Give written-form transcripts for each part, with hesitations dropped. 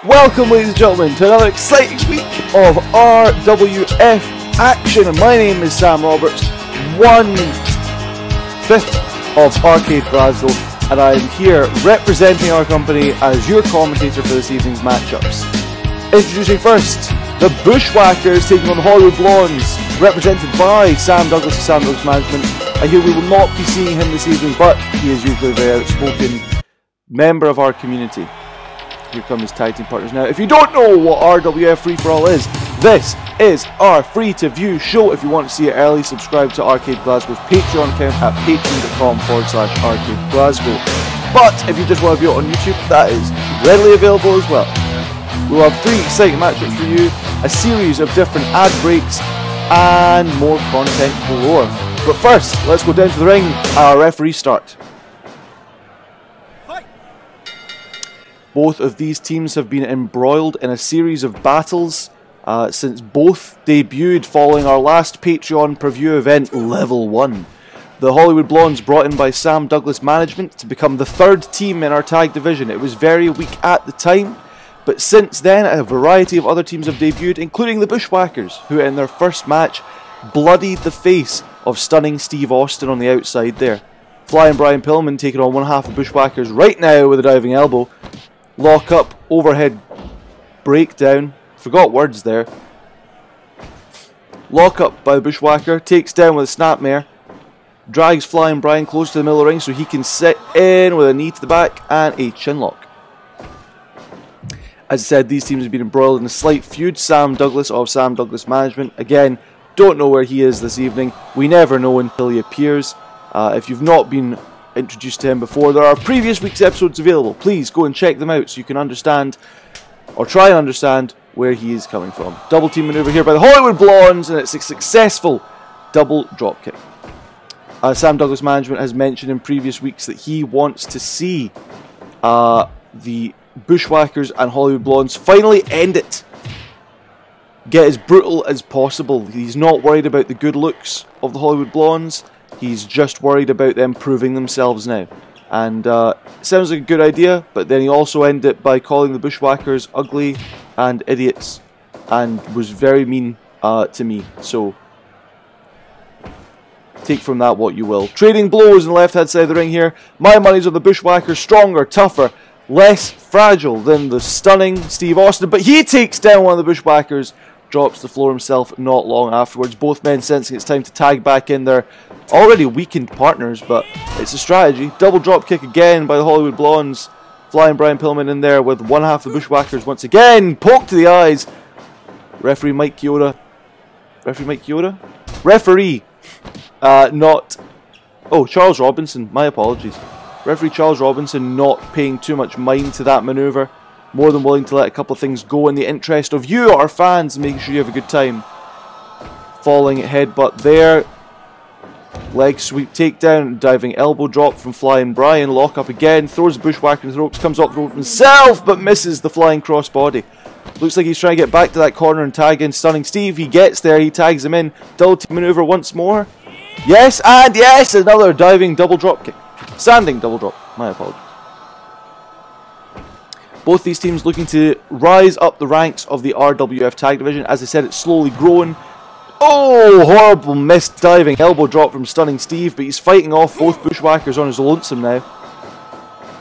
Welcome, ladies and gentlemen, to another exciting week of RWF action. And my name is Sam Roberts, 1/5 of R-CADE Glasgow, and I am here representing our company as your commentator for this evening's matchups. Introducing first, the Bushwackers taking on the Hollywood Blondes, represented by Sam Douglas of Sam Douglas Management. I hear we will not be seeing him this evening, but he is usually a very outspoken member of our community. Here come his tag team partners now. If you don't know what RWF Free For All is, this is our free to view show. If you want to see it early, subscribe to R-CADE Glasgow's Patreon account at patreon.com/R-CADE Glasgow. But if you just want to view it on YouTube, that is readily available as well. We'll have 3 exciting matchups for you, a series of different ad breaks, and more content galore. But first, let's go down to the ring. Our referee start. Both of these teams have been embroiled in a series of battles since both debuted following our last Patreon preview event, Level 1. The Hollywood Blondes brought in by Sam Douglas Management to become the 3rd team in our tag division. It was very weak at the time, but since then a variety of other teams have debuted, including the Bushwackers, who in their first match bloodied the face of stunning Steve Austin on the outside there. Flying Brian Pillman taking on one half of Bushwackers right now with a diving elbow. Lock up, overhead breakdown, forgot words there. Lock up by the Bushwhacker, takes down with a snapmare, drags Flying Brian close to the middle of the ring so he can sit in with a knee to the back and a chinlock. As I said, these teams have been embroiled in a slight feud. Sam Douglas of Sam Douglas Management, again, don't know where he is this evening. We never know until he appears. If you've not been introduced to him before, there are previous week's episodes available. Please go and check them out so you can understand, or try and understand, where he is coming from. Double team maneuver here by the Hollywood Blondes, and it's a successful double dropkick. Sam Douglas Management has mentioned in previous weeks that he wants to see the Bushwackers and Hollywood Blondes finally end it. Get as brutal as possible. He's not worried about the good looks of the Hollywood Blondes. He's just worried about them proving themselves now. And sounds like a good idea, but then he also ended it by calling the Bushwackers ugly and idiots, and was very mean to me. So take from that what you will. Trading blows on the left hand side of the ring here. My money's on the Bushwackers, stronger, tougher, less fragile than the stunning Steve Austin, but he takes down one of the Bushwackers, drops to the floor himself not long afterwards. Both men sensing it's time to tag back in their already weakened partners, but it's a strategy. Double drop kick again by the Hollywood Blondes. Flying Brian Pillman in there with one half of the Bushwackers once again. Poke to the eyes. Referee Mike Chioda. Referee, not... Oh, Charles Robinson. My apologies. Referee Charles Robinson not paying too much mind to that maneuver. More than willing to let a couple of things go in the interest of you, our fans, and making sure you have a good time. Falling headbutt there. Leg sweep takedown, diving elbow drop from Flying Brian. Lock up again, throws the Bushwhacker into the ropes, comes off the rope himself, but misses the flying crossbody. Looks like he's trying to get back to that corner and tag in Stunning Steve. He gets there, he tags him in. Double team maneuver once more. Yes, and yes, another diving double drop kick. Standing double drop, my apologies. Both these teams looking to rise up the ranks of the RWF tag division. As I said, it's slowly growing. Oh, horrible missed diving elbow drop from Stunning Steve, but he's fighting off both Bushwackers on his lonesome now.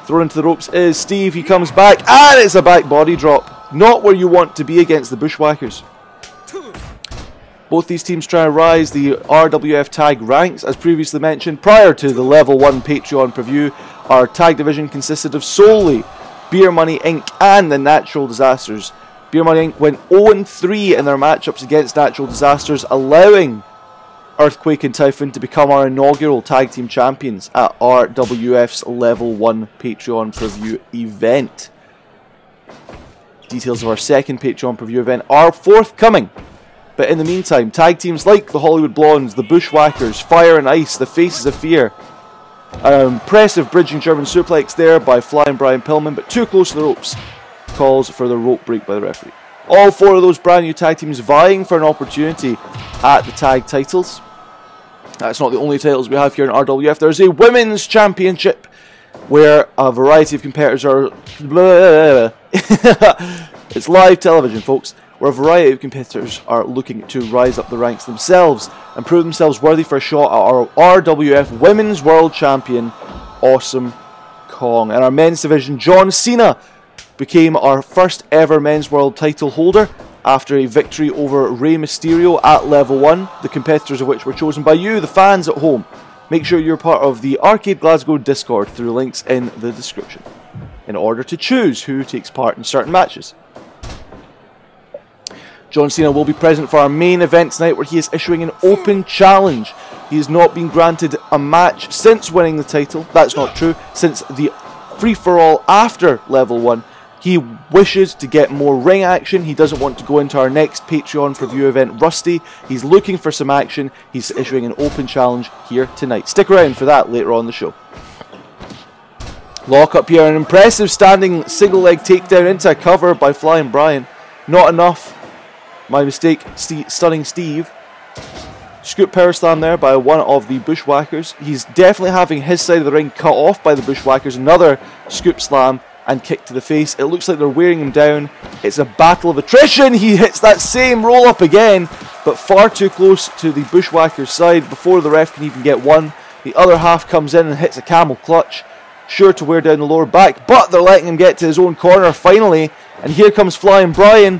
Thrown into the ropes is Steve, he comes back, and it's a back body drop. Not where you want to be against the Bushwackers. Both these teams trying to rise the RWF tag ranks. As previously mentioned, prior to the Level 1 Patreon preview, our tag division consisted of solely Beer Money Inc. and the Natural Disasters. Beer Money Inc. went 0-3 in their matchups against Natural Disasters, allowing Earthquake and Typhoon to become our inaugural tag team champions at RWF's Level 1 Patreon preview event. Details of our second Patreon preview event are forthcoming. But in the meantime, tag teams like the Hollywood Blondes, the Bushwackers, Fire and Ice, the Faces of Fear. An impressive bridging German suplex there by Flying Brian Pillman, but too close to the ropes. Calls for the rope break by the referee. All 4 of those brand new tag teams vying for an opportunity at the tag titles. That's not the only titles we have here in RWF. There's a Women's Championship where a variety of competitors are It's live television, folks, where a variety of competitors are looking to rise up the ranks themselves and prove themselves worthy for a shot at our RWF Women's World Champion, Awesome Kong. In our men's division, John Cena became our first ever men's world title holder after a victory over Rey Mysterio at level 1, the competitors of which were chosen by you, the fans at home. Make sure you're part of the R-CADE Glasgow Discord through links in the description in order to choose who takes part in certain matches. John Cena will be present for our main event tonight, where he is issuing an open challenge. He has not been granted a match since winning the title. That's not true. Since the free-for-all after level 1. He wishes to get more ring action. He doesn't want to go into our next Patreon preview event rusty. He's looking for some action. He's issuing an open challenge here tonight. Stick around for that later on the show. Lock up here. An impressive standing single leg takedown into a cover by Flying Brian. Not enough. My mistake. Stunning Steve. Scoop power slam there by one of the Bushwackers. He's definitely having his side of the ring cut off by the Bushwackers. Another scoop slam and kick to the face. It looks like they're wearing him down. It's a battle of attrition. He hits that same roll up again, but far too close to the Bushwhackers side before the ref can even get one. The other half comes in and hits a camel clutch, sure to wear down the lower back, but they're letting him get to his own corner finally. And here comes Flying Brian.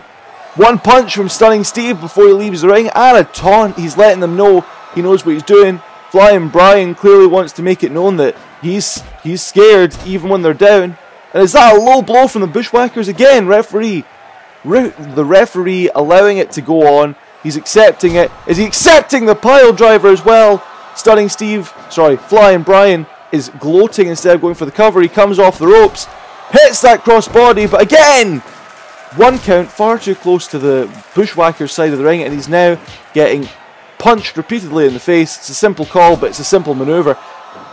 One punch from Stunning Steve before he leaves the ring, and a taunt. He's letting them know he knows what he's doing. Flying Brian clearly wants to make it known that he's scared even when they're down. And is that a low blow from the Bushwackers again? The referee allowing it to go on. He's accepting it. Is he accepting the pile driver as well? Flying Brian is gloating instead of going for the cover. He comes off the ropes, hits that crossbody, but again, one count, far too close to the Bushwhackers side of the ring, and he's now getting punched repeatedly in the face. It's a simple call, but it's a simple maneuver.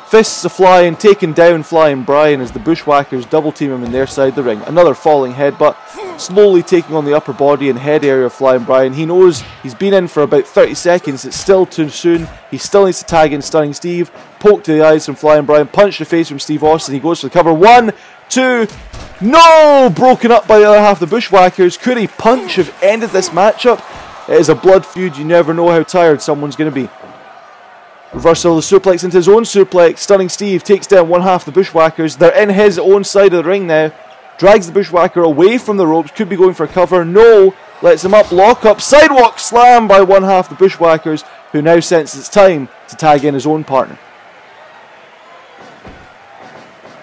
Fists are flying, taking down Flying Brian as the Bushwhackers double team him in their side of the ring. Another falling headbutt, slowly taking on the upper body and head area of Flying Brian. He knows he's been in for about 30 seconds, it's still too soon. He still needs to tag in Stunning Steve. Poke to the eyes from Flying Brian, punch to the face from Steve Austin. He goes for the cover. 1, 2, no! Broken up by the other half of the Bushwhackers. Could a punch have ended this matchup? It is a blood feud. You never know how tired someone's going to be. Reversal of the suplex into his own suplex. Stunning Steve takes down one half of the Bushwhackers. They're in his own side of the ring now. Drags the Bushwhacker away from the ropes. Could be going for a cover. No. Lets him up. Lock up. Sidewalk slam by one half of the Bushwhackers, who now senses it's time to tag in his own partner.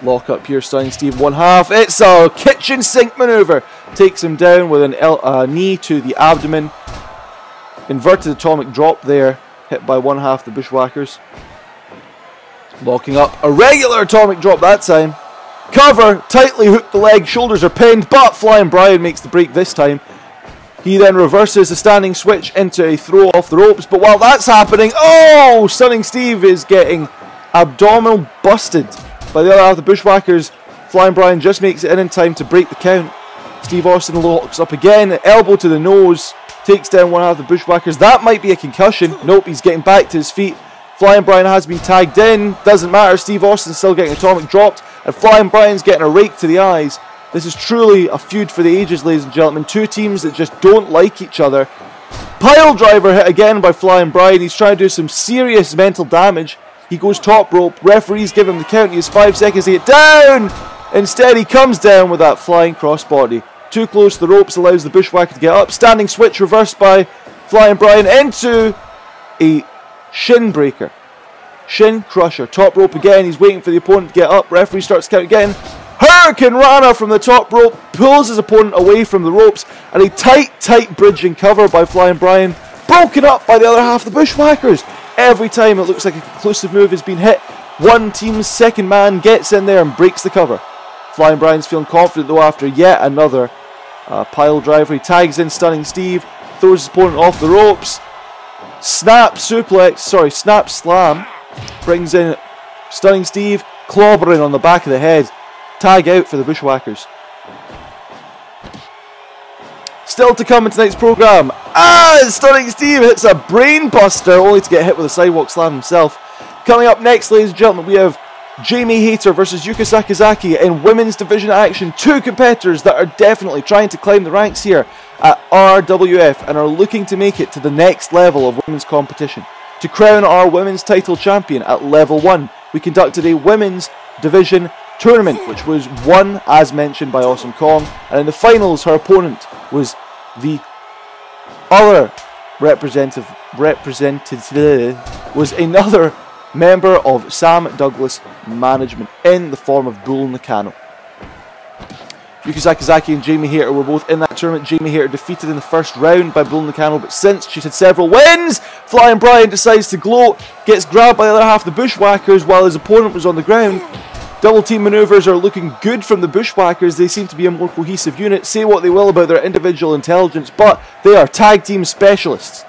Lock up here. Stunning Steve one half. It's a kitchen sink maneuver. Takes him down with a knee to the abdomen. Inverted atomic drop there. Hit by one half the Bushwhackers. Locking up. A regular atomic drop that time. Cover. Tightly hooked the leg. Shoulders are pinned, but Flying Brian makes the break this time. He then reverses the standing switch into a throw off the ropes. But while that's happening, oh! Stunning Steve is getting abdominal busted by the other half of the Bushwhackers. Flying Brian just makes it in time to break the count. Steve Austin locks up again. Elbow to the nose. Takes down one half of the Bushwhackers. That might be a concussion. Nope, he's getting back to his feet. Flying Brian has been tagged in. Doesn't matter. Steve Austin's still getting atomic dropped. And Flying Brian's getting a rake to the eyes. This is truly a feud for the ages, ladies and gentlemen. Two teams that just don't like each other. Pile driver hit again by Flying Brian. He's trying to do some serious mental damage. He goes top rope. Referees give him the count. He has 5 seconds to get down. Instead, he comes down with that flying crossbody. Too close to the ropes allows the Bushwhacker to get up. Standing switch reversed by Flying Brian into a shin breaker. Shin crusher. Top rope again. He's waiting for the opponent to get up. Referee starts counting again. Hurricane Rana from the top rope. Pulls his opponent away from the ropes. And a tight bridging cover by Flying Brian. Broken up by the other half of the Bushwhackers. Every time it looks like a conclusive move has been hit, one team's second man gets in there and breaks the cover. Flying Brian's feeling confident though after yet another pile driver. He tags in Stunning Steve, throws his opponent off the ropes. Snap slam. Brings in Stunning Steve, clobbering on the back of the head. Tag out for the Bushwhackers. Still to come in tonight's programme, Stunning Steve hits a brain buster only to get hit with a sidewalk slam himself. Coming up next, ladies and gentlemen, we have Jamie Hayter versus Yuka Sakazaki in women's division action. Two competitors that are definitely trying to climb the ranks here at RWF and are looking to make it to the next level of women's competition. To crown our women's title champion at level 1, we conducted a women's division tournament, which was won, as mentioned, by Awesome Kong. And in the finals, her opponent was the other representative was another member of Sam Douglas management in the form of Bull Nakano. Yuka Sakazaki and Jamie Hayter were both in that tournament. Jamie Hayter defeated in the first round by Bull Nakano, but since she's had several wins, Flying Brian decides to gloat, gets grabbed by the other half of the Bushwackers while his opponent was on the ground. Double team maneuvers are looking good from the Bushwackers. They seem to be a more cohesive unit. Say what they will about their individual intelligence, but they are tag team specialists.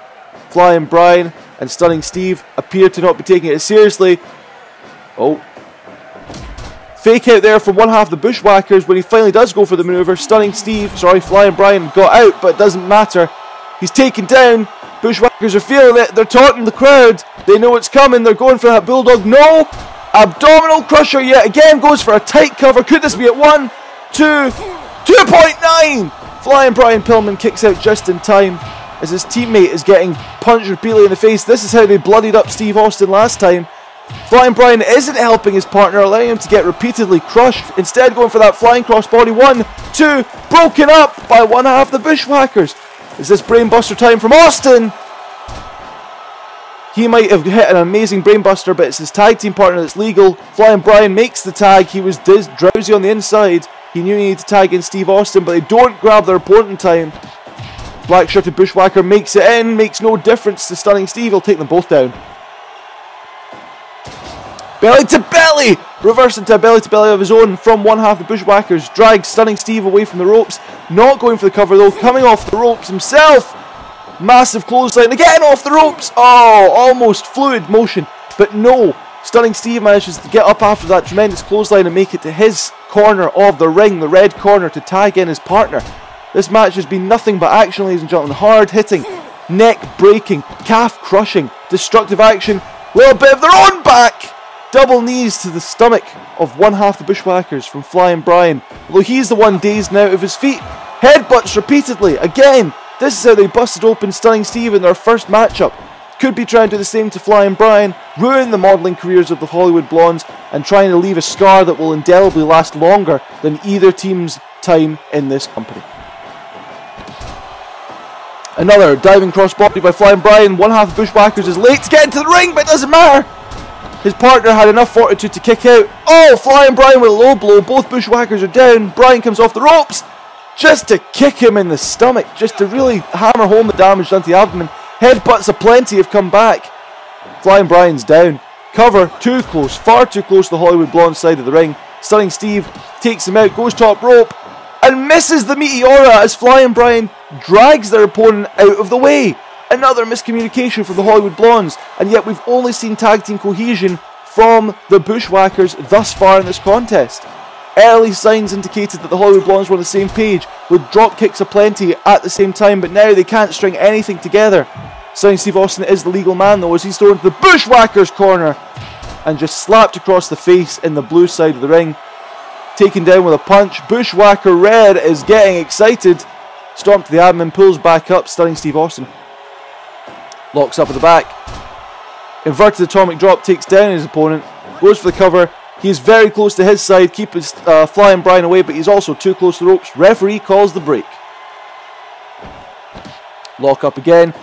Flying Brian and Stunning Steve appear to not be taking it seriously. Oh. Fake out there from one half of the Bushwackers when he finally does go for the maneuver. Flying Brian got out, but it doesn't matter. He's taken down. Bushwackers are feeling it. They're taunting the crowd. They know it's coming. They're going for that Bulldog. No! Abdominal crusher yet again, goes for a tight cover. Could this be at 1, 2, 2.9? Flying Brian Pillman kicks out just in time as his teammate is getting punched repeatedly in the face. This is how they bloodied up Steve Austin last time. Flying Brian isn't helping his partner, allowing him to get repeatedly crushed. Instead going for that flying crossbody. 1, 2, broken up by one half of the Bushwackers. Is this brainbuster time from Austin? He might have hit an amazing brainbuster, but it's his tag team partner that's legal. Flying Brian makes the tag. He was drowsy on the inside. He knew he needed to tag in Steve Austin, but they don't grab their opponent in time. Black shirted Bushwhacker makes it in. Makes no difference to Stunning Steve. He'll take them both down. Belly to belly! Reverse into a belly to belly of his own from one half of the Bushwhackers. Drags Stunning Steve away from the ropes. Not going for the cover though. Coming off the ropes himself. Massive clothesline again off the ropes. Oh, almost fluid motion, but no. Stunning Steve manages to get up after that tremendous clothesline and make it to his corner of the ring, the red corner, to tag in his partner. This match has been nothing but action, ladies and gentlemen. Hard hitting, neck breaking, calf crushing, destructive action. Little bit of their own back. Double knees to the stomach of one half the Bushwhackers from Flying Brian. Although he's the one dazed and out of his feet. Headbutts repeatedly again. This is how they busted open Stunning Steve in their first matchup. Could be trying to do the same to Flying Brian, ruin the modelling careers of the Hollywood Blondes, and trying to leave a scar that will indelibly last longer than either team's time in this company. Another diving crossbody by Flying Brian. One half of Bushwhackers is late to get into the ring, but it doesn't matter. His partner had enough fortitude to kick out. Oh, Flying Brian with a low blow. Both Bushwhackers are down. Brian comes off the ropes. Just to kick him in the stomach, just to really hammer home the damage done to the abdomen. Headbutts aplenty have come back. Flying Brian's down. Cover, too close, far too close to the Hollywood Blonde side of the ring. Stunning Steve takes him out, goes top rope, and misses the Meteora as Flying Brian drags their opponent out of the way. Another miscommunication from the Hollywood Blondes, and yet we've only seen tag team cohesion from the Bushwhackers thus far in this contest. Early signs indicated that the Hollywood Blondes were on the same page, with drop kicks aplenty at the same time, but now they can't string anything together. Stunning Steve Austin is the legal man though, as he's thrown to the Bushwhackers corner and just slapped across the face in the blue side of the ring. Taken down with a punch. Bushwhacker Red is getting excited. Stomp to the abdomen, pulls back up. Stunning Steve Austin locks up at the back. Inverted atomic drop, takes down his opponent, goes for the cover. He is very close to his side, keeping Flying Brian away, but he's also too close to the ropes. Referee calls the break. Lock up again.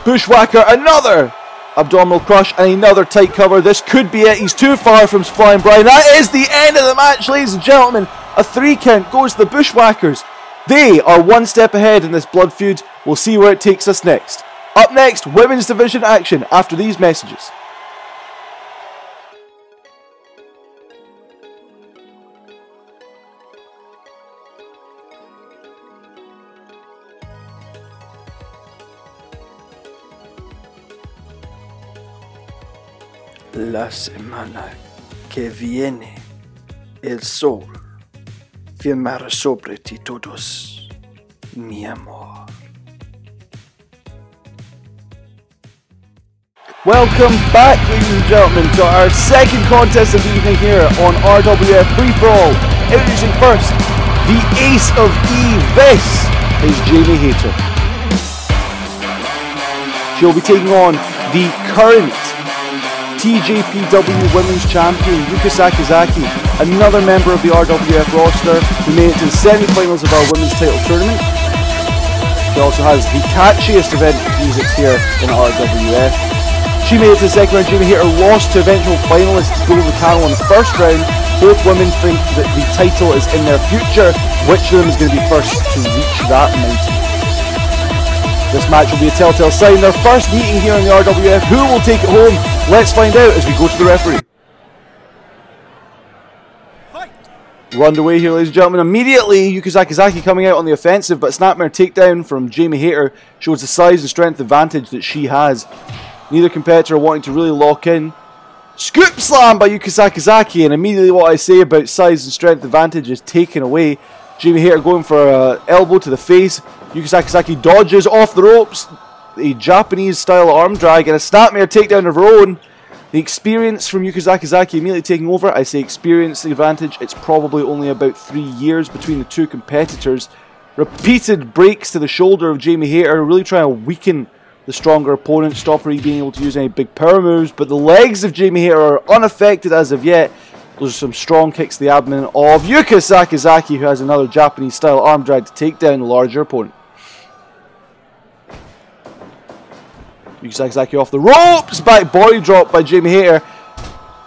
Bushwhacker, another abdominal crush and another tight cover. This could be it. He's too far from Flying Brian. That is the end of the match, ladies and gentlemen. A 3 count goes to the Bushwhackers. They are one step ahead in this blood feud. We'll see where it takes us next. Up next, women's division action after these messages. La semana que viene, el sol firmará sobre ti todos, mi amor. Welcome back, ladies and gentlemen, to our second contest of the evening here on RWF Free For All. Introducing first, the Ace of E. This is Jamie Hayter. She'll be taking on the current TJPW Women's Champion, Yuka Sakazaki, another member of the RWF roster who made it to the semi-finals of our Women's Title Tournament. She also has the catchiest event music here in RWF. She made it to the second round. Jamie Hayter lost to eventual finalist Gold Cano in the first round. Both women think that the title is in their future. Which of them is going to be first to reach that mountain? This match will be a telltale sign. Their first meeting here in the RWF. Who will take it home? Let's find out as we go to the referee. We're underway here, ladies and gentlemen. Immediately, Yuka Sakazaki coming out on the offensive, but snapmare takedown from Jamie Hayter shows the size and strength advantage that she has. Neither competitor wanting to really lock in. Scoop slam by Yuka Sakazaki, and immediately what I say about size and strength advantage is taken away. Jamie Hayter going for an elbow to the face. Yuka Sakazaki dodges off the ropes. A Japanese style arm drag and a snapmare takedown of her own. The experience from Yuka Sakazaki immediately taking over. I say experience advantage. It's probably only about 3 years between the two competitors. Repeated breaks to the shoulder of Jamie Hayter, really trying to weaken the stronger opponent, stop her being able to use any big power moves, but the legs of Jamie Hayter are unaffected as of yet. Those are some strong kicks to the abdomen of Yuka Sakazaki, who has another Japanese style arm drag to take down the larger opponent. Yuka Sakazaki off the ropes, back body drop by Jamie Hayter,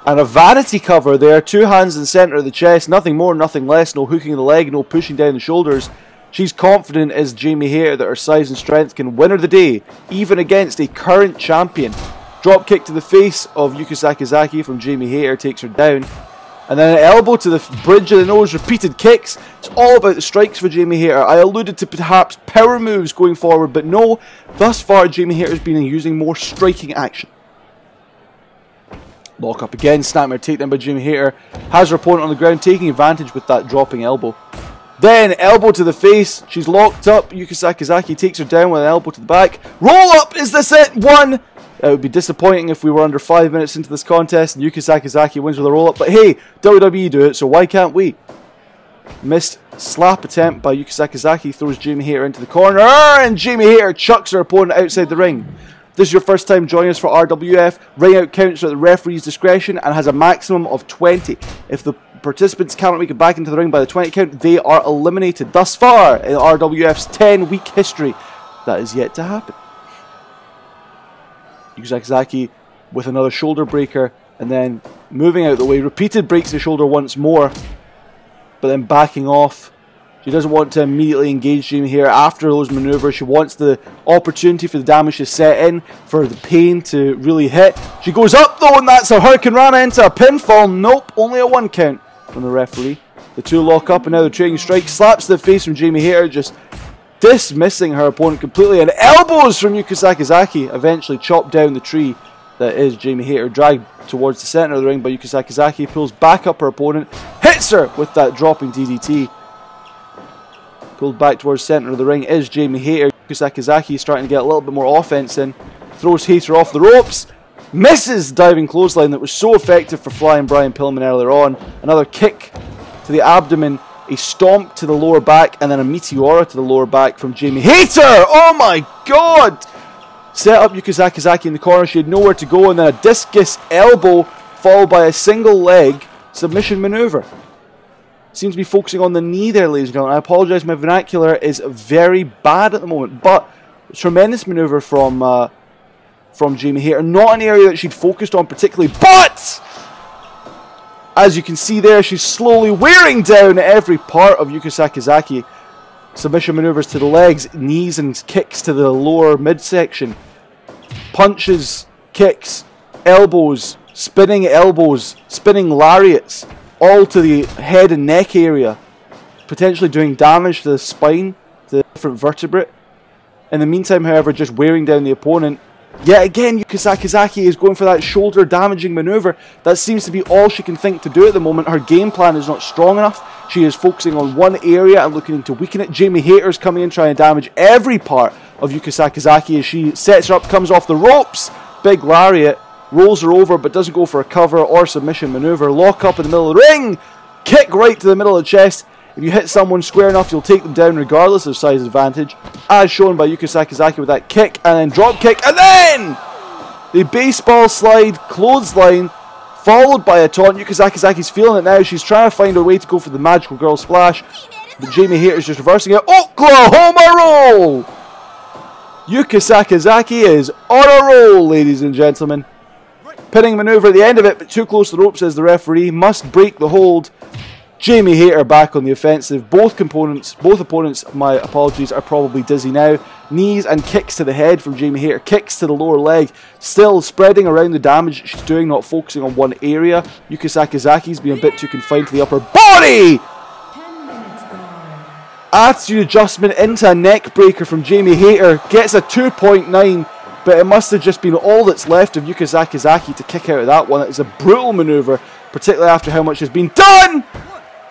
and a vanity cover there, 2 hands in the centre of the chest, nothing more, nothing less, no hooking of the leg, no pushing down the shoulders. She's confident as Jamie Hayter that her size and strength can win her the day, even against a current champion. Drop kick to the face of Yuka Sakazaki from Jamie Hayter takes her down. And then an elbow to the bridge of the nose, repeated kicks. It's all about the strikes for Jamie Hayter. I alluded to perhaps power moves going forward, but no, thus far Jamie Hayter's been using more striking action. Lock up again, snapmare takedown by Jamie Hayter. Has her opponent on the ground, taking advantage with that dropping elbow. Then, elbow to the face. She's locked up. Yuka Sakazaki takes her down with an elbow to the back. Roll up! Is this it? 1! It would be disappointing if we were under 5 minutes into this contest and Yuka Sakazaki wins with a roll up. But hey, WWE do it, so why can't we? Missed slap attempt by Yuka Sakazaki. Throws Jamie Hayter into the corner. And Jamie Hayter chucks her opponent outside the ring. If this is your first time joining us for RWF, ring out counts are at the referee's discretion and has a maximum of 20. If the participants cannot make it back into the ring by the 20 count, they are eliminated. Thus far, in RWF's 10-week history, that is yet to happen. Yuka Sakazaki with another shoulder breaker, and then moving out of the way. Repeated breaks the shoulder once more, but then backing off. She doesn't want to immediately engage Jamie here after those maneuvers. She wants the opportunity for the damage to set in, for the pain to really hit. She goes up though, and that's a Hurricane Rana into a pinfall. Nope, only a 1 count from the referee. The two lock up, and now the trading strike slaps the face from Jamie Hayter, just dismissing her opponent completely. And elbows from Yuka Sakazaki eventually chop down the tree that is Jamie Hayter, dragged towards the centre of the ring by Yuka Sakazaki. Pulls back up her opponent, hits her with that dropping DDT. Pulled back towards the centre of the ring is Jamie Hayter. Yuka Sakazaki starting to get a little bit more offense in. Throws Hayter off the ropes. Misses diving clothesline that was so effective for Flying Brian Pillman earlier on. Another kick to the abdomen. A stomp to the lower back. And then a Meteora to the lower back from Jamie Hayter. Oh my god! Set up Yuka Sakazaki in the corner. She had nowhere to go. And then a discus elbow followed by a single leg submission maneuver. Seems to be focusing on the knee there, ladies and gentlemen. I apologise, my vernacular is very bad at the moment. But tremendous maneuver from Jamie Hayter. Not an area that she'd focused on particularly. But as you can see there, she's slowly wearing down every part of Yuka Sakazaki. Submission maneuvers to the legs, knees and kicks to the lower midsection. Punches, kicks, elbows, spinning lariats. All to the head and neck area, potentially doing damage to the spine, to the different vertebrae. In the meantime, however, just wearing down the opponent. Yet again, Yuka Sakazaki is going for that shoulder damaging maneuver. That seems to be all she can think to do at the moment. Her game plan is not strong enough. She is focusing on one area and looking to weaken it. Jamie Hayter's coming in trying to damage every part of Yuka Sakazaki as she sets her up, comes off the ropes. big lariat, rolls her over but doesn't go for a cover or submission maneuver. Lock up in the middle of the ring, kick right to the middle of the chest. If you hit someone square enough, you'll take them down regardless of size advantage, as shown by Yuka Sakazaki with that kick and then drop kick, and then the baseball slide, clothesline, followed by a taunt. Yuka Sakazaki's feeling it now. She's trying to find a way to go for the magical girl splash, but Jamie Hayter's just reversing it. Oklahoma roll! Yuka Sakazaki is on a roll, ladies and gentlemen. Pinning maneuver at the end of it, but too close to the rope, says the referee. Must break the hold. Jamie Hayter back on the offensive. Both opponents, my apologies, are probably dizzy now. Knees and kicks to the head from Jamie Hayter. Kicks to the lower leg. Still spreading around the damage she's doing, not focusing on one area. Yuka Sakazaki's being a bit too confined to the upper body. Attitude adjustment into a neck breaker from Jamie Hayter. Gets a 2.9, but it must have just been all that's left of Yuka Sakazaki to kick out of that one. It's a brutal maneuver, particularly after how much has been done.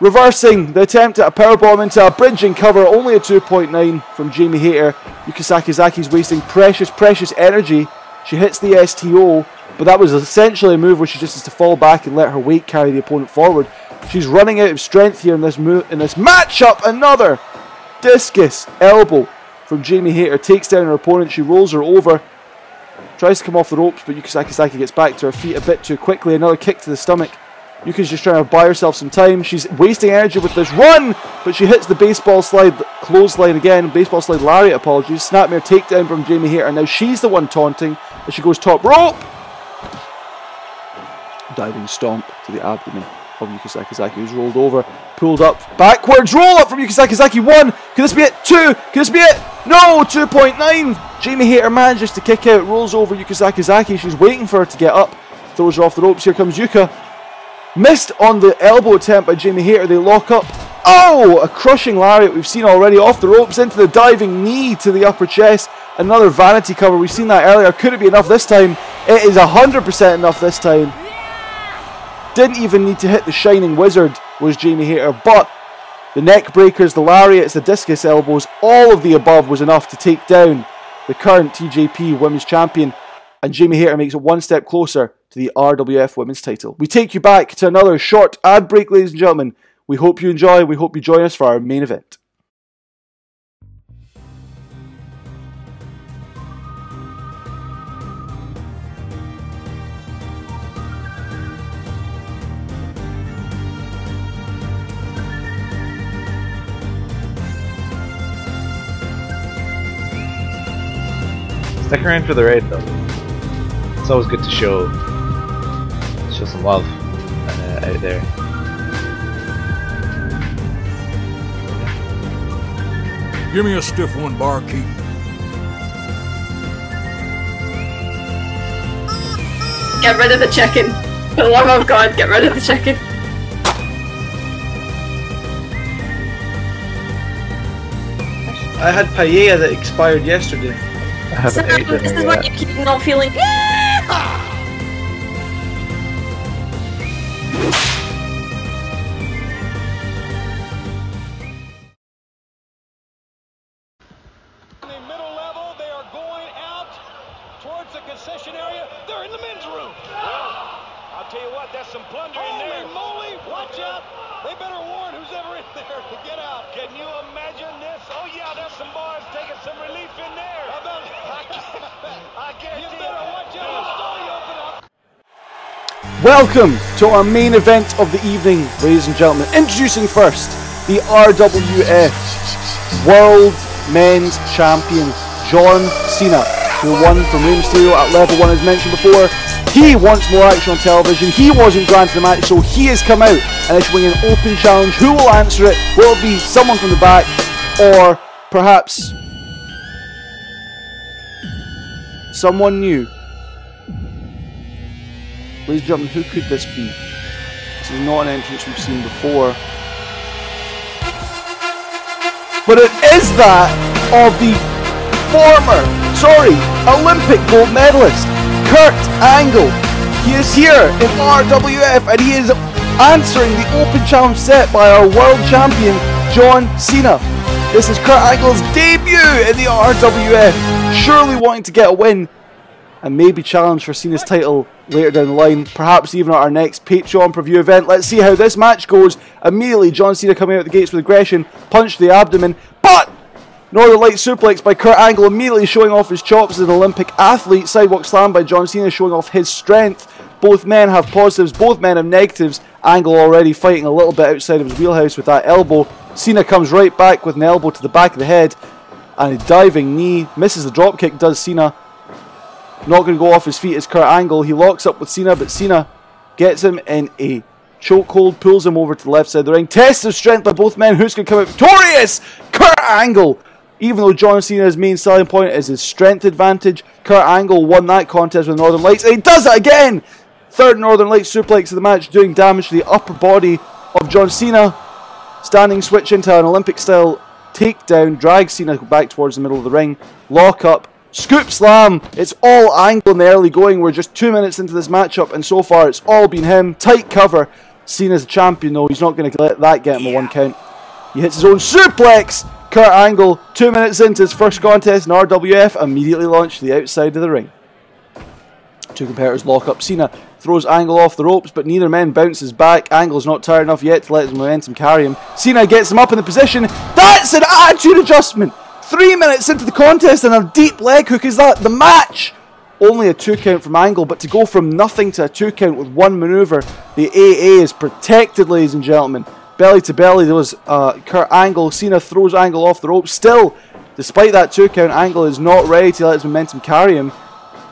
Reversing the attempt at a powerbomb into a bridging cover. Only a 2.9 from Jamie Hayter. Yuka Sakazaki's wasting precious energy. She hits the STO, but that was essentially a move where she just has to fall back and let her weight carry the opponent forward. She's running out of strength here in this matchup. Another discus elbow from Jamie Hayter. Takes down her opponent. She rolls her over. Tries to come off the ropes, but Yuka Sakazaki gets back to her feet a bit too quickly. Another kick to the stomach. Yuka's just trying to buy herself some time. She's wasting energy with this run, but she hits the baseball slide clothesline again. Baseball slide lariat, apologies. Snapmare takedown from Jamie Hayter. Now she's the one taunting as she goes top rope. Diving stomp to the abdomen of Yuka Sakazaki, who's rolled over, pulled up, backwards roll up from Yuka Sakazaki. 1, could this be it? 2, could this be it? No, 2.9. Jamie Hayter manages to kick out, rolls over Yuka Sakazaki. She's waiting for her to get up, throws her off the ropes. Here comes Yuka. Missed on the elbow attempt by Jamie Hayter. They lock up. Oh, a crushing lariat we've seen already. Off the ropes into the diving knee to the upper chest. Another vanity cover. We've seen that earlier. Could it be enough this time? It is 100% enough this time. Didn't even need to hit the Shining Wizard, was Jamie Hayter. But the neck breakers, the lariats, the discus elbows, all of the above was enough to take down the current TJP Women's Champion. And Jamie Hayter makes it one step closer to the RWF Women's title. We take you back to another short ad break, ladies and gentlemen. We hope you enjoy. We hope you join us for our main event. Stick around for the raid though. It's always good to show some love out there. Give me a stiff one, barkeep. Get rid of the chicken. For the love of God, get rid of the chicken. I had paella that expired yesterday. I haven't Sam, ate dinner this is yet. what you keep not feeling. concession area. They're in the men's room. Well, I'll tell you what, that's some plunder in there. Holy moly, watch out. They better warn who's ever in there to get out. Can you imagine this? Oh, yeah, there's some boys taking some relief in there. How about I guarantee you better watch out. The story open up. Welcome to our main event of the evening, ladies and gentlemen. Introducing first the RWF World Men's Champion, John Cena, who won from Rey Mysterio at level 1 as mentioned before. He wants more action on television. He wasn't granted the match, so he has come out and issuing an open challenge. Who will answer it? Will it be someone from the back, or perhaps someone new? Ladies and gentlemen, who could this be? This is not an entrance we've seen before. But it is that of the Olympic gold medalist, Kurt Angle. He is here in RWF and he is answering the open challenge set by our world champion, John Cena. This is Kurt Angle's debut in the RWF, surely wanting to get a win and maybe challenge for Cena's title later down the line, perhaps even at our next Patreon preview event. Let's see how this match goes. Immediately, John Cena coming out the gates with aggression, punch to the abdomen, but Northern Light suplex by Kurt Angle, immediately showing off his chops as an Olympic athlete. Sidewalk slam by John Cena, showing off his strength. Both men have positives, both men have negatives. Angle already fighting a little bit outside of his wheelhouse with that elbow. Cena comes right back with an elbow to the back of the head, and a diving knee, misses the dropkick, does Cena. Not going to go off his feet as Kurt Angle. He locks up with Cena, but Cena gets him in a chokehold, pulls him over to the left side of the ring. Test of strength by both men. Who's going to come out victorious? Kurt Angle! Even though John Cena's main selling point is his strength advantage, Kurt Angle won that contest with Northern Lights, and he does it again! Third Northern Lights suplex of the match, doing damage to the upper body of John Cena. Standing switch into an Olympic-style takedown, drags Cena back towards the middle of the ring. Lock up, scoop slam. It's all Angle in the early going. We're just 2 minutes into this matchup, and so far it's all been him. Tight cover. Cena's the champion, though. He's not going to let that get him a 1 count. He hits his own suplex. Kurt Angle, 2 minutes into his first contest in RWF, immediately launched to the outside of the ring. Two competitors lock up. Cena throws Angle off the ropes, but neither man bounces back. Angle's not tired enough yet to let his momentum carry him. Cena gets him up in the position. That's an attitude adjustment! 3 minutes into the contest and a deep leg hook. Is that the match? Only a 2 count from Angle, but to go from nothing to a 2 count with one maneuver, the AA is protected, ladies and gentlemen. Belly to belly, there was Kurt Angle. Cena throws Angle off the ropes. Still, despite that 2 count, Angle is not ready to let his momentum carry him.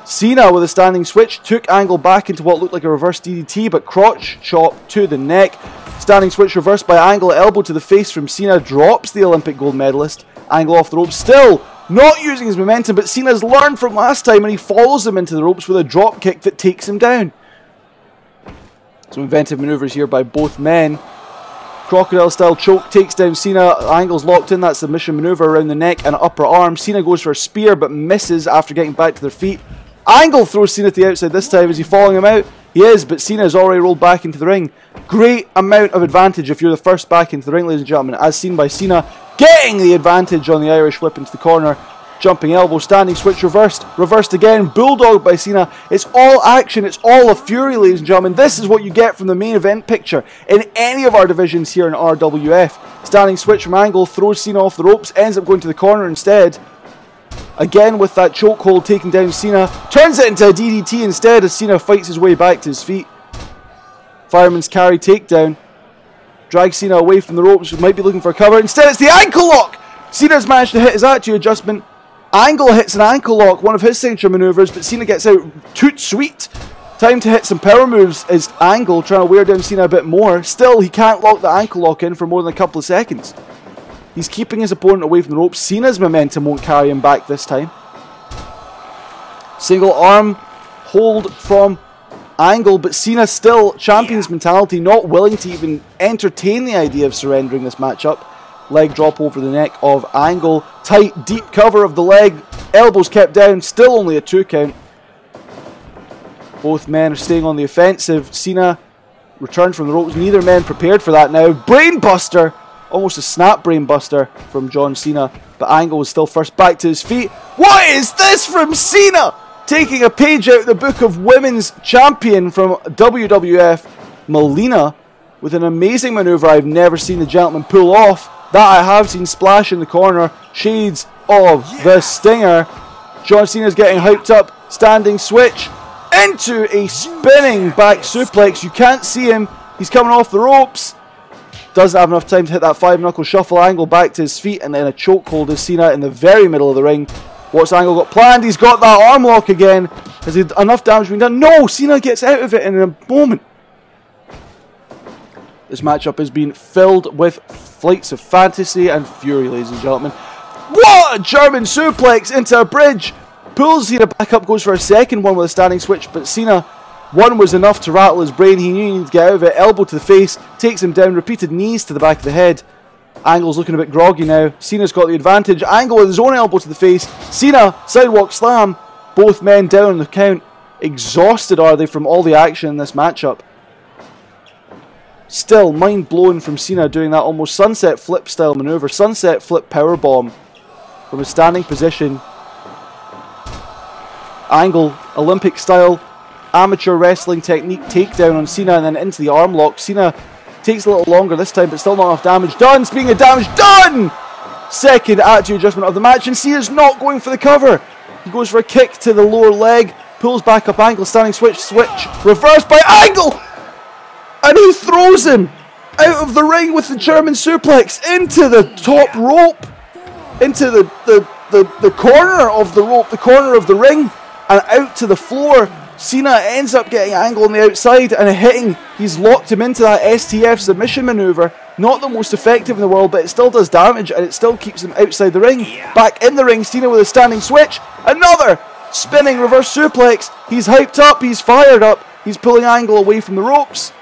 Cena, with a standing switch, took Angle back into what looked like a reverse DDT, but crotch chop to the neck. Standing switch reversed by Angle, elbow to the face from Cena, drops the Olympic gold medalist. Angle off the ropes, still not using his momentum, but Cena's learned from last time, and he follows him into the ropes with a drop kick that takes him down. Some inventive maneuvers here by both men. Crocodile style choke takes down Cena. Angle's locked in that submission maneuver around the neck and upper arm. Cena goes for a spear but misses after getting back to their feet. Angle throws Cena to the outside this time. Is he following him out? He is, but Cena has already rolled back into the ring. Great amount of advantage if you're the first back into the ring, ladies and gentlemen, as seen by Cena getting the advantage on the Irish whip into the corner. Jumping elbow, standing switch reversed. Reversed again, bulldog by Cena. It's all action, it's all a fury, ladies and gentlemen. This is what you get from the main event picture in any of our divisions here in RWF. Standing switch from Angle, throws Cena off the ropes, ends up going to the corner instead. Again with that chokehold taking down Cena. Turns it into a DDT instead as Cena fights his way back to his feet. Fireman's carry takedown. Drags Cena away from the ropes, might be looking for a cover. Instead it's the ankle lock! Cena's managed to hit his attitude adjustment. Angle hits an ankle lock, one of his signature maneuvers, but Cena gets out toot sweet. Time to hit some power moves is Angle, trying to wear down Cena a bit more. Still, he can't lock the ankle lock in for more than a couple of seconds. He's keeping his opponent away from the ropes. Cena's momentum won't carry him back this time. Single arm hold from Angle, but Cena still champion's mentality, not willing to even entertain the idea of surrendering this matchup. Leg drop over the neck of Angle. Tight, deep cover of the leg. Elbows kept down. Still only a 2 count. Both men are staying on the offensive. Cena returns from the ropes. Neither man prepared for that now. Brainbuster. Almost a snap brainbuster from John Cena. But Angle was still first back to his feet. What is this from Cena? Taking a page out of the book of women's champion from WWF, Melina, with an amazing maneuver I've never seen the gentleman pull off. That I have seen splash in the corner. Shades of the Stinger. John Cena's getting hyped up. Standing switch into a spinning back suplex. You can't see him. He's coming off the ropes. Doesn't have enough time to hit that 5-knuckle shuffle. Angle back to his feet, and then a chokehold is Cena in the very middle of the ring. What's Angle got planned? He's got that arm lock again. Has he enough damage been done? No! Cena gets out of it in a moment. This matchup has been filled with flights of fantasy and fury, ladies and gentlemen. What a German suplex into a bridge! Pulls Cena back up, goes for a second one with a standing switch, but Cena, one was enough to rattle his brain. He knew he needed to get out of it. Elbow to the face, takes him down, repeated knees to the back of the head. Angle's looking a bit groggy now. Cena's got the advantage. Angle with his own elbow to the face. Cena, sidewalk slam. Both men down on the count. Exhausted are they from all the action in this matchup. Still, mind blown from Cena doing that almost sunset flip style maneuver. Sunset flip powerbomb from a standing position. Angle, Olympic style, amateur wrestling technique takedown on Cena and then into the arm lock. Cena takes a little longer this time, but still not enough damage done. Speaking of damage done! Second attitude adjustment of the match, and Cena's not going for the cover. He goes for a kick to the lower leg, pulls back up Angle, standing switch, reversed by Angle! And he throws him out of the ring with the German suplex into the top rope, into the corner of the rope, the corner of the ring, and out to the floor. Cena ends up getting Angle on the outside and hitting. He's locked him into that STF submission maneuver. Not the most effective in the world, but it still does damage and it still keeps him outside the ring. Back in the ring, Cena with a standing switch. Another spinning reverse suplex. He's hyped up, he's fired up. He's pulling Angle away from the ropes.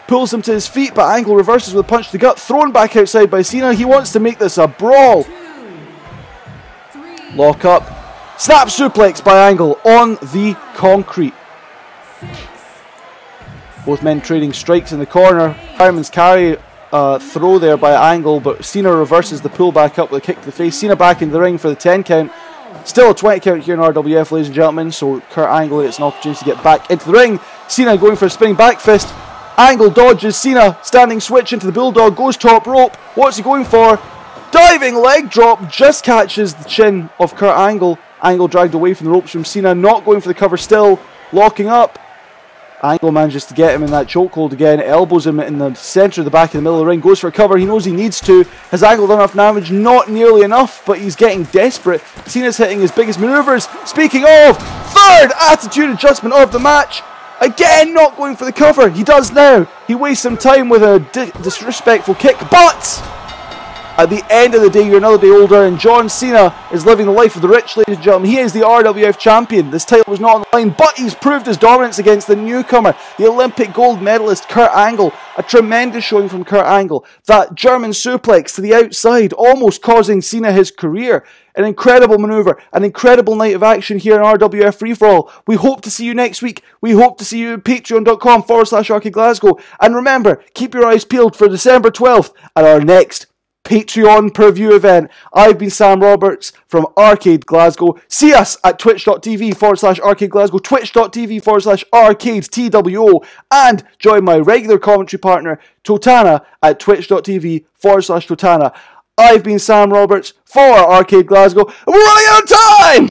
Pulls him to his feet, but Angle reverses with a punch to the gut. Thrown back outside by Cena. He wants to make this a brawl. Lock up. Snap suplex by Angle on the concrete. Both men trading strikes in the corner. Fireman's carry throw there by Angle, but Cena reverses the pull back up with a kick to the face. Cena back in the ring for the 10 count. Still a 20 count here in RWF, ladies and gentlemen, so Kurt Angle gets an opportunity to get back into the ring. Cena going for a spinning back fist. Angle dodges. Cena standing switch into the bulldog, goes top rope. What's he going for? Diving leg drop, just catches the chin of Kurt Angle. Angle dragged away from the ropes from Cena, not going for the cover still, locking up. Angle manages to get him in that chokehold again, elbows him in the centre of the back of the middle of the ring, goes for a cover, he knows he needs to. Has Angle done enough damage? Not nearly enough, but he's getting desperate. Cena's hitting his biggest manoeuvres. Speaking of, third attitude adjustment of the match. Again, not going for the cover. He does now. He wastes some time with a disrespectful kick, but at the end of the day, you're another day older, and John Cena is living the life of the rich, ladies and gentlemen. He is the RWF champion. This title was not on the line, but he's proved his dominance against the newcomer, the Olympic gold medalist, Kurt Angle. A tremendous showing from Kurt Angle. That German suplex to the outside, almost causing Cena his career. An incredible maneuver, an incredible night of action here in RWF Free-For-All. We hope to see you next week. We hope to see you at patreon.com/R-CADE Glasgow. And remember, keep your eyes peeled for December 12th at our next Patreon per-view event. I've been Sam Roberts from R-CADE Glasgow. See us at twitch.tv/R-CADE Glasgow, twitch.tv/R-CADE TWO, and join my regular commentary partner, Totana, at twitch.tv/Totana. I've been Sam Roberts for R-CADE Glasgow, and we're running out of time!